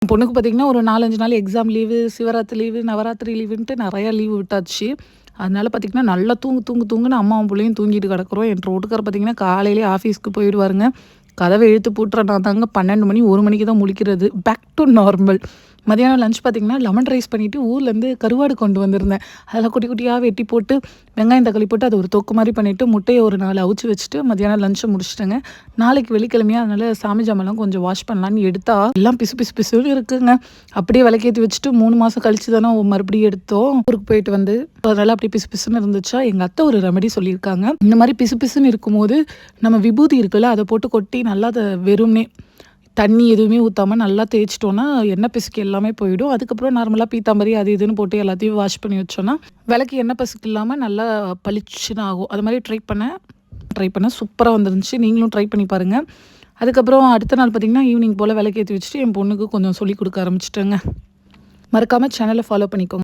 என் பொண்ணுக்கு பார்த்தீங்கன்னா, ஒரு 4, 5 நாள் exam leave, Shivaratri leave, Navaratri லீவுன்ட்டு நெறையா லீவு விட்டாச்சு. அதனால பார்த்தீங்கன்னா, நல்லா தூங்குன்னு அம்மாவும் புள்ளையும் தூங்கிட்டு கிடக்குறோம். என் வீட்டுக்காரர் பார்த்தீங்கன்னா, காலையிலேயே ஆஃபீஸ்க்கு போயிடுவாருங்க. கதவ இழுத்து பூட்டுற நான் தாங்க 12 மணி, 1 மணிக்கு தான் முழிக்கிறது. Back to normal. மதியானம் லஞ்ச் பார்த்தீங்கன்னா, லெமன் ரைஸ் பண்ணிவிட்டு ஊர்லேருந்து கருவாடு கொண்டு வந்திருந்தேன். அதெல்லாம் குட்டி குட்டியா வெட்டி போட்டு, வெங்காயம், தக்காளி போட்டு அது ஒரு தொக்கு மாரி பண்ணிவிட்டு, முட்டைய ஒரு 4 அவிச்சு வச்சுட்டு, மதியானம் லஞ்ச முடிச்சுட்டேங்க. நாளைக்கு வெள்ளிக்கிழமையா, அதனால சாமி ஜாமான்லாம் கொஞ்சம் வாஷ் பண்ணலான்னு எடுத்தா, எல்லாம் பிசு பிசு பிசுன்னு இருக்குங்க. அப்படியே விளக்கேத்தி வச்சுட்டு 3 மாசம் கழிச்சு தானே மறுபடியும் எடுத்தோம். ஊருக்கு போயிட்டு வந்து, அதனால அப்படியே பிசு பிசுன்னு இருந்துச்சா, எங்க அத்தை ஒரு ரெமெடி சொல்லியிருக்காங்க. இந்த மாரி பிசு பிசுன்னு இருக்கும்போது, நம்ம விபூதி இருக்குல்ல, அத போட்டு கொட்டி நல்லா அத வெறுமனே தண்ணி எதுவுமே ஊத்தாம நல்லா தேய்ச்சிட்டோன்னா, எண்ணெய் பிசுக்கு எல்லாமே போயிடும். அதுக்கப்புறம் நார்மலா பீத்தாம்பரி அது இதுன்னு போட்டு எல்லாத்தையும் வாஷ் பண்ணி வச்சோன்னா, விளக்கு எண்ணெய் பிசுக்கு இல்லாம நல்லா பளிச்சுன்னு ஆகும். அது மாரி ட்ரை பண்ணேன். சூப்பரா வந்துருந்துச்சு. நீங்களும் ட்ரை பண்ணி பாருங்க. அதுக்கப்புறம் அடுத்த நாள் பார்த்தீங்கன்னா, ஈவினிங் போல விளக்கேத்தி வச்சுட்டு, என் பொண்ணுக்கு கொஞ்சம் சொல்லிக் குடுக்க ஆரம்பிச்சுட்டேங்க. மறக்காம சேனல ஃபாலோ பண்ணிக்கோங்க.